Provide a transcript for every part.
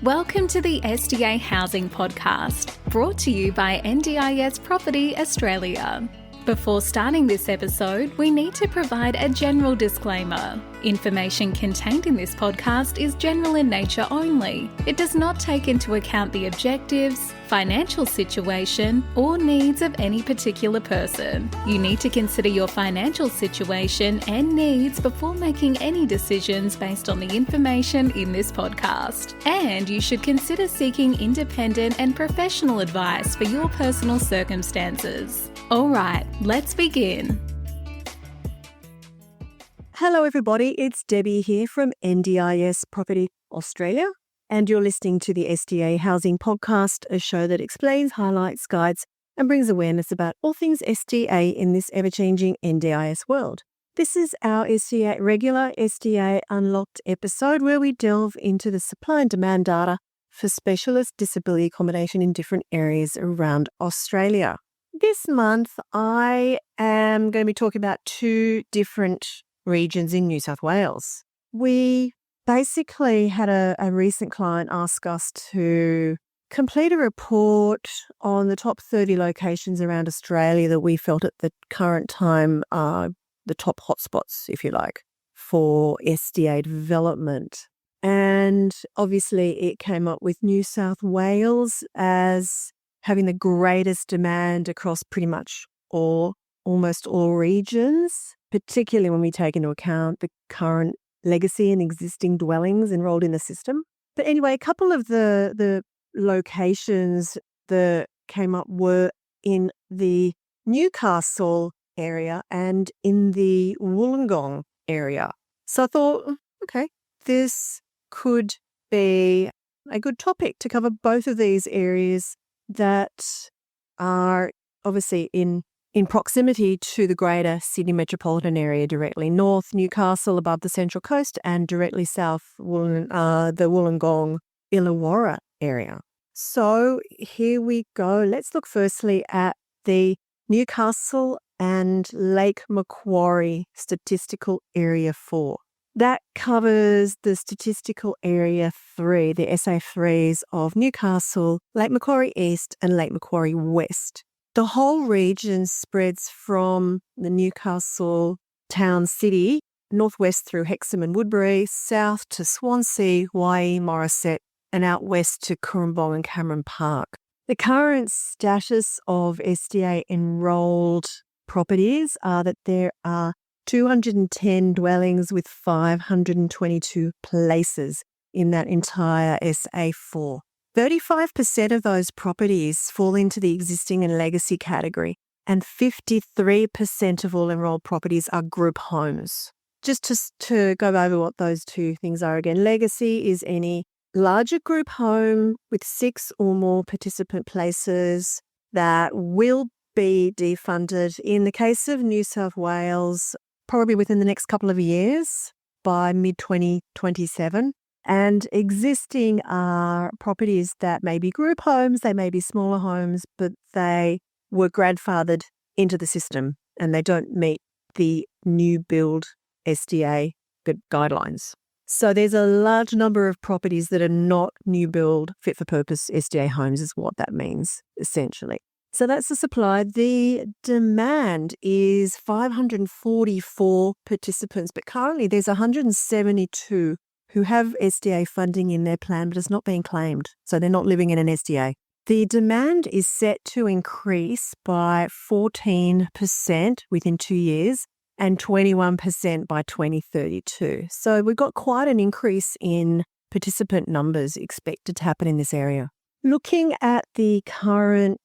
Welcome to the SDA Housing Podcast, brought to you by NDIS Property Australia. Before starting this episode, we need to provide a general disclaimer. Information contained in this podcast is general in nature only. It does not take into account the objectives, financial situation, or needs of any particular person. You need to consider your financial situation and needs before making any decisions based on the information in this podcast. And you should consider seeking independent and professional advice for your personal circumstances. All right, let's begin. Hello everybody, it's Debbie here from NDIS Property Australia, and you're listening to the SDA Housing Podcast, a show that explains, highlights, guides and brings awareness about all things SDA in this ever-changing NDIS world. This is our regular SDA Unlocked episode where we delve into the supply and demand data for specialist disability accommodation in different areas around Australia. This month, I am going to be talking about two different regions in New South Wales. We basically had a recent client ask us to complete a report on the top 30 locations around Australia that we felt at the current time are the top hotspots, if you like, for SDA development. And obviously it came up with New South Wales as having the greatest demand across pretty much almost all regions, particularly when we take into account the current legacy and existing dwellings enrolled in the system. But anyway, a couple of the locations that came up were in the Newcastle area and in the Wollongong area. So I thought, okay, this could be a good topic to cover both of these areas that are obviously in proximity to the greater Sydney metropolitan area, directly north Newcastle above the Central Coast and directly south the Wollongong Illawarra area. So here we go. Let's look firstly at the Newcastle and Lake Macquarie Statistical Area 4. That covers the Statistical Area 3, the SA3s of Newcastle, Lake Macquarie East and Lake Macquarie West. The whole region spreads from the Newcastle town city, northwest through Hexham and Woodbury, south to Swansea, Waihi, Morisset, and out west to Cooranbong and Cameron Park. The current status of SDA enrolled properties are that there are 210 dwellings with 522 places in that entire SA4. 35% of those properties fall into the existing and legacy category, and 53% of all enrolled properties are group homes. Just to go over what those two things are again, legacy is any larger group home with 6 or more participant places that will be defunded in the case of New South Wales, probably within the next couple of years by mid-2027. And existing are properties that may be group homes, they may be smaller homes, but they were grandfathered into the system and they don't meet the new Build SDA guidelines. So there's a large number of properties that are not new build fit for purpose SDA homes is what that means, essentially. So that's the supply. The demand is 544 participants, but currently there's 172 who have SDA funding in their plan, but it's not being claimed. So they're not living in an SDA. The demand is set to increase by 14% within 2 years and 21% by 2032. So we've got quite an increase in participant numbers expected to happen in this area. Looking at the current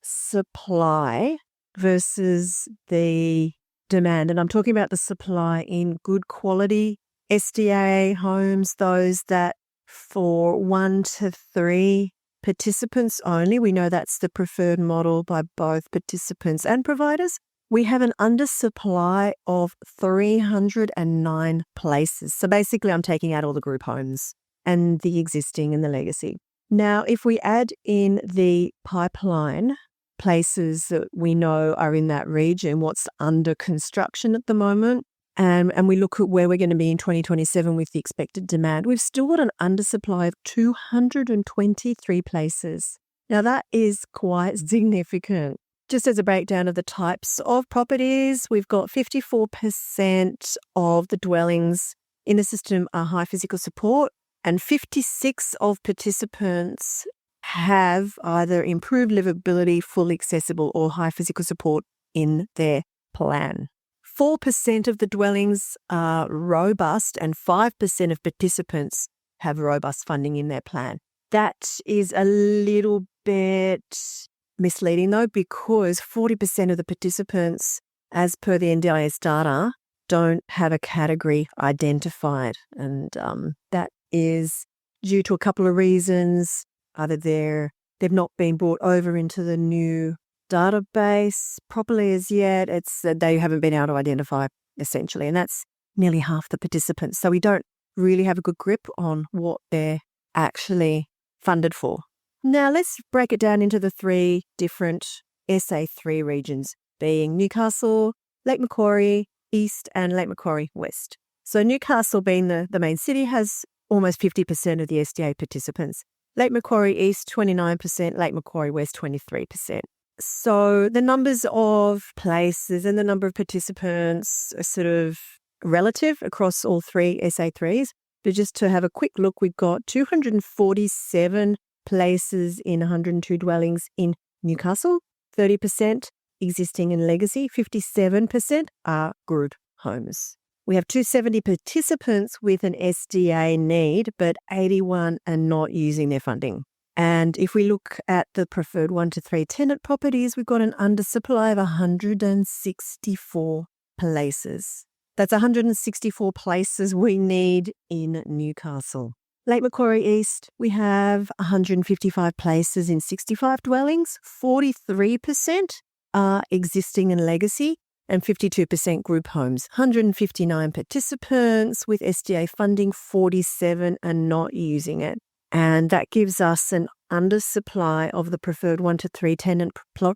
supply versus the demand, and I'm talking about the supply in good quality SDA homes, those that for 1 to 3 participants only. We know that's the preferred model by both participants and providers. We have an undersupply of 309 places. So basically I'm taking out all the group homes and the existing and the legacy. Now, if we add in the pipeline places that we know are in that region, what's under construction at the moment, and we look at where we're going to be in 2027 with the expected demand, we've still got an undersupply of 223 places. Now, that is quite significant. Just as a breakdown of the types of properties, we've got 54% of the dwellings in the system are high physical support, and 56 of participants have either improved livability, full accessible, or high physical support in their plan. 4% of the dwellings are robust, and 5% of participants have robust funding in their plan. That is a little bit misleading though, because 40% of the participants, as per the NDIS data, don't have a category identified. And that is due to a couple of reasons. Either they've not been brought over into the new database properly as yet. It's they haven't been able to identify, essentially, and that's nearly half the participants. So we don't really have a good grip on what they're actually funded for. Now let's break it down into the three different SA3 regions, being Newcastle, Lake Macquarie East and Lake Macquarie West. So Newcastle, being the main city, has almost 50% of the SDA participants. Lake Macquarie East, 29%, Lake Macquarie West, 23%. So the numbers of places and the number of participants are sort of relative across all three SA3s. But just to have a quick look, we've got 247 places in 102 dwellings in Newcastle, 30% existing and legacy, 57% are group homes. We have 270 participants with an SDA need, but 81 are not using their funding. And if we look at the preferred 1 to 3 tenant properties, we've got an undersupply of 164 places. That's 164 places we need in Newcastle. Lake Macquarie East, we have 155 places in 65 dwellings, 43% are existing and legacy, and 52% group homes. 159 participants with SDA funding, 47 are not using it. And that gives us an undersupply of the preferred 1 to 3 tenant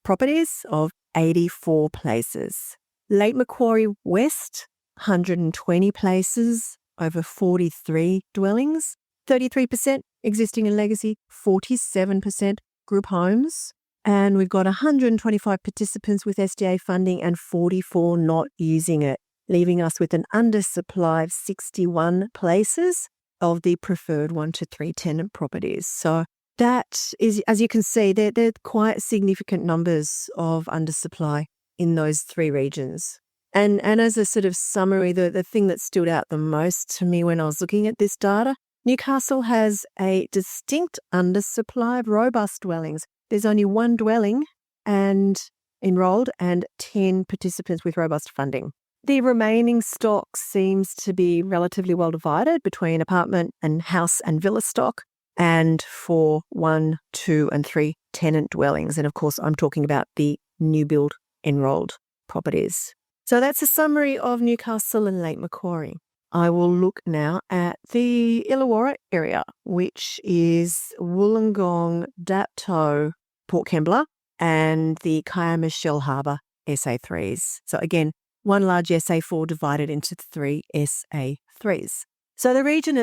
properties of 84 places. Lake Macquarie West, 120 places over 43 dwellings, 33% existing and legacy, 47% group homes. And we've got 125 participants with SDA funding and 44 not using it, leaving us with an undersupply of 61 places of the preferred 1 to 3 tenant properties. So that is, as you can see, they're quite significant numbers of undersupply in those three regions. And as a sort of summary, the thing that stood out the most to me when I was looking at this data, Newcastle has a distinct undersupply of robust dwellings. There's only 1 dwelling and enrolled and 10 participants with robust funding. The remaining stock seems to be relatively well divided between apartment and house and villa stock, and for 1, 2 and 3 tenant dwellings. And of course, I'm talking about the new build enrolled properties. So that's a summary of Newcastle and Lake Macquarie. I will look now at the Illawarra area, which is Wollongong, Dapto, Port Kembla, and the Kiama Shell Harbour SA3s. So again, one large SA4 divided into 3 SA3s. So the region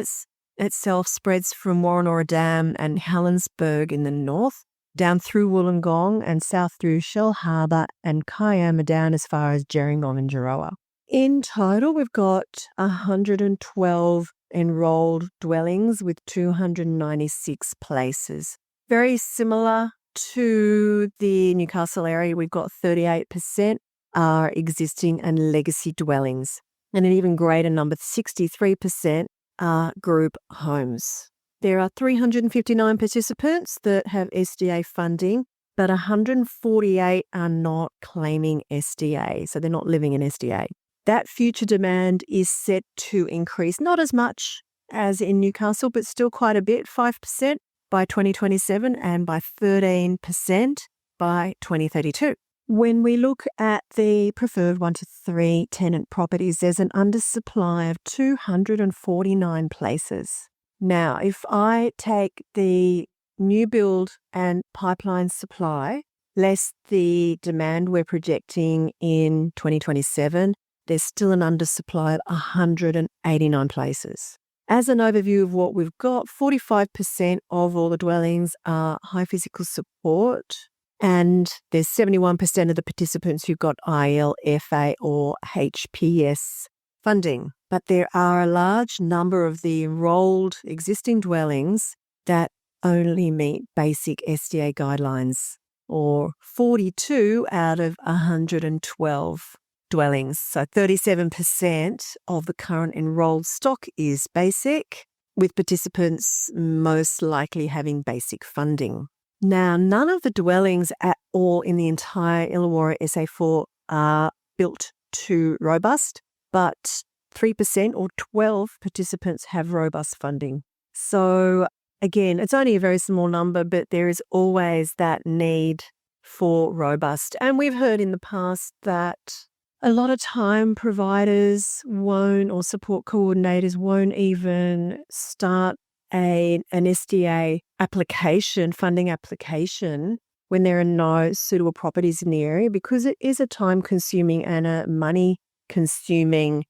itself spreads from Warrenora Dam and Helensburgh in the north, down through Wollongong and south through Shell Harbour and Kiama down as far as Gerringong and Jirowa. In total, we've got 112 enrolled dwellings with 296 places. Very similar to the Newcastle area, we've got 38% are existing and legacy dwellings, and an even greater number, 63%, are group homes. There are 359 participants that have SDA funding, but 148 are not claiming SDA, so they're not living in SDA. That future demand is set to increase, not as much as in Newcastle, but still quite a bit, 5% by 2027 and by 13% by 2032. When we look at the preferred 1 to 3 tenant properties, there's an undersupply of 249 places. Now, if I take the new build and pipeline supply, less the demand we're projecting in 2027, there's still an undersupply of 189 places. As an overview of what we've got, 45% of all the dwellings are high physical support, and there's 71% of the participants who've got ILFA or HPS funding. But there are a large number of the enrolled existing dwellings that only meet basic SDA guidelines, or 42 out of 112 dwellings. So 37% of the current enrolled stock is basic, with participants most likely having basic funding. Now, none of the dwellings at all in the entire Illawarra SA4 are built to robust, but 3% or 12 participants have robust funding. So again, it's only a very small number, but there is always that need for robust. And we've heard in the past that a lot of time providers won't, or support coordinators won't even start an SDA application, funding application, when there are no suitable properties in the area, because it is a time-consuming and a money-consuming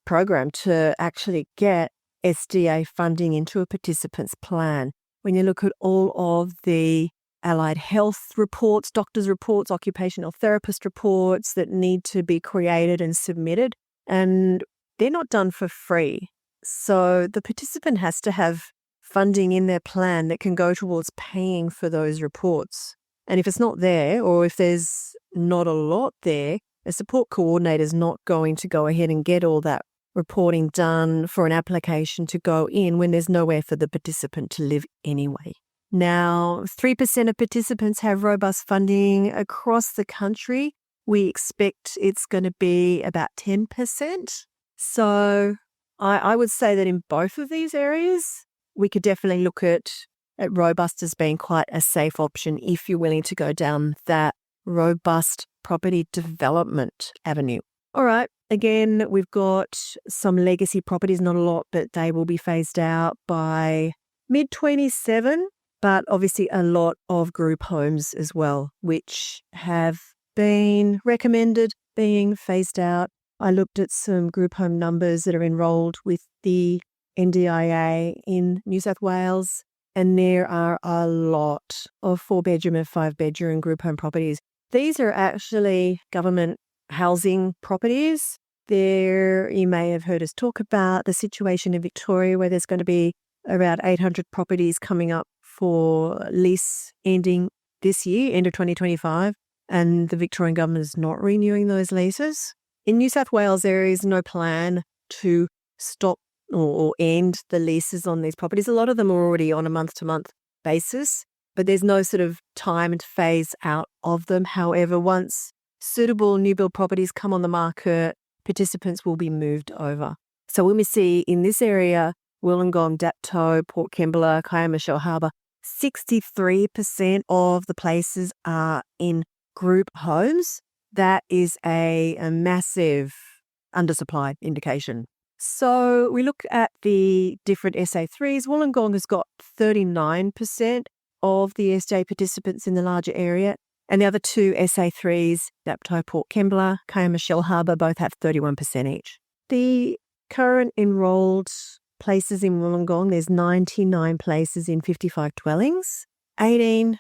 program to actually get SDA funding into a participant's plan. When you look at all of the allied health reports, doctors' reports, occupational therapist reports that need to be created and submitted, and they're not done for free. So the participant has to have funding in their plan that can go towards paying for those reports. And if it's not there, or if there's not a lot there, a support coordinator is not going to go ahead and get all that reporting done for an application to go in when there's nowhere for the participant to live anyway. Now, 3% of participants have robust funding across the country. We expect it's going to be about 10%. So I would say that in both of these areas, we could definitely look at robust as being quite a safe option if you're willing to go down that robust property development avenue. All right. Again, we've got some legacy properties, not a lot, but they will be phased out by mid-27, but obviously a lot of group homes as well, which have been recommended being phased out. I looked at some group home numbers that are enrolled with the NDIA in New South Wales, and there are a lot of 4-bedroom and 5-bedroom group home properties. These are actually government housing properties. There, you may have heard us talk about the situation in Victoria where there's going to be around 800 properties coming up for lease ending this year, end of 2025, and the Victorian government is not renewing those leases. In New South Wales, there is no plan to stop or end the leases on these properties. A lot of them are already on a month-to-month basis, but there's no sort of timed phase out of them. However, once suitable new build properties come on the market, participants will be moved over. So when we see in this area, Wollongong, Dapto, Port Kembla, Kiama, Shell Harbour, 63% of the places are in group homes. That is a massive undersupply indication. So we look at the different SA3s. Wollongong has got 39% of the SDA participants in the larger area, and the other two SA3s, Dapto, Port Kembla, Kiama, Shell Harbour, both have 31% each. The current enrolled places in Wollongong, there's 99 places in 55 dwellings, 18%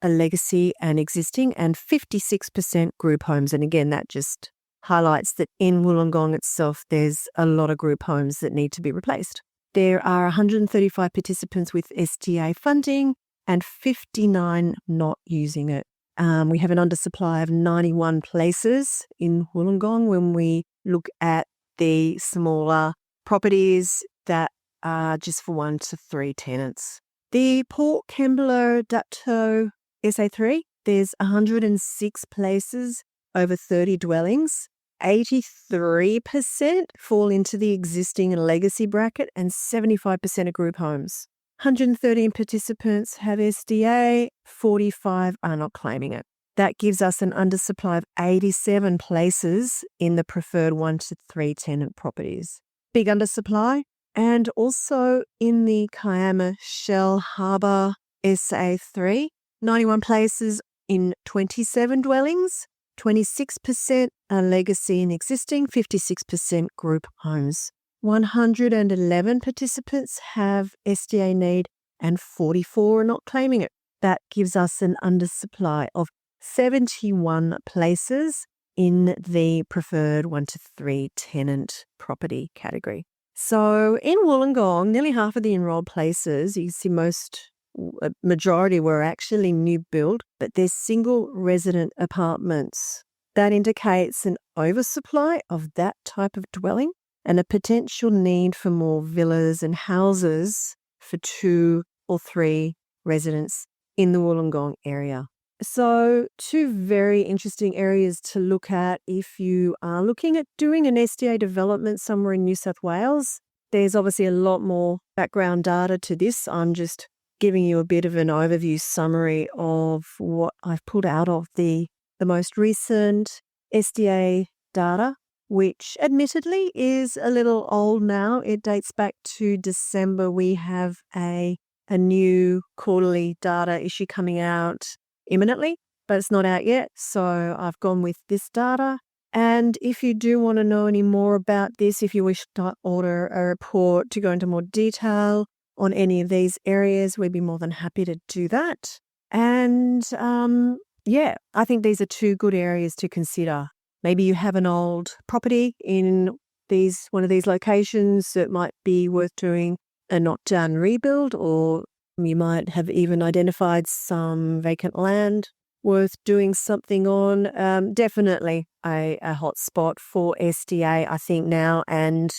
are legacy and existing, and 56% group homes. And again, that just highlights that in Wollongong itself, there's a lot of group homes that need to be replaced. There are 135 participants with SDA funding and 59 not using it. We have an undersupply of 91 places in Wollongong when we look at the smaller properties that are just for 1 to 3 tenants. The Port Kembla Dapto SA3, there's 106 places over 30 dwellings. 83% fall into the existing and legacy bracket, and 75% are group homes. 113 participants have SDA, 45 are not claiming it. That gives us an undersupply of 87 places in the preferred 1 to 3 tenant properties. Big undersupply. And also in the Kiama Shell Harbour SA3, 91 places in 27 dwellings, 26% are legacy and existing, 56% group homes. 111 participants have SDA need and 44 are not claiming it. That gives us an undersupply of 71 places in the preferred 1 to 3 tenant property category. So in Wollongong, nearly half of the enrolled places, you can see majority were actually new build, but they're single resident apartments. That indicates an oversupply of that type of dwelling and a potential need for more villas and houses for 2 or 3 residents in the Wollongong area. So 2 very interesting areas to look at if you are looking at doing an SDA development somewhere in New South Wales. There's obviously a lot more background data to this. I'm just giving you a bit of an overview summary of what I've pulled out of the most recent SDA data, which admittedly is a little old now. It dates back to December. We have a new quarterly data issue coming out imminently, but it's not out yet. So I've gone with this data. And if you do want to know any more about this, if you wish to order a report to go into more detail on any of these areas, we'd be more than happy to do that. And I think these are 2 good areas to consider. Maybe you have an old property in one of these locations that might be worth doing a not done rebuild, or you might have even identified some vacant land worth doing something on. Definitely a hot spot for SDA, I think, now and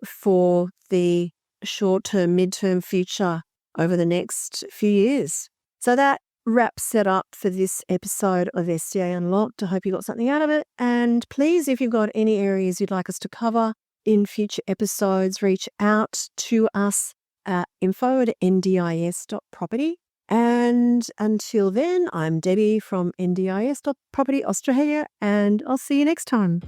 for the short-term, mid-term future over the next few years. So that wraps it up for this episode of SDA Unlocked. I hope you got something out of it. And please, if you've got any areas you'd like us to cover in future episodes, reach out to us at info@ndis.property. And until then, I'm Debbie from ndis.property Australia, and I'll see you next time.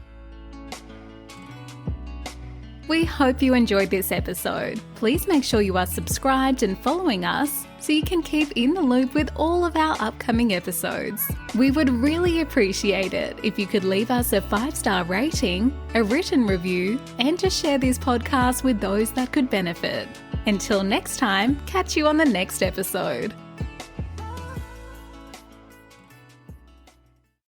We hope you enjoyed this episode. Please make sure you are subscribed and following us so you can keep in the loop with all of our upcoming episodes. We would really appreciate it if you could leave us a 5-star rating, a written review, and to share this podcast with those that could benefit. Until next time, catch you on the next episode.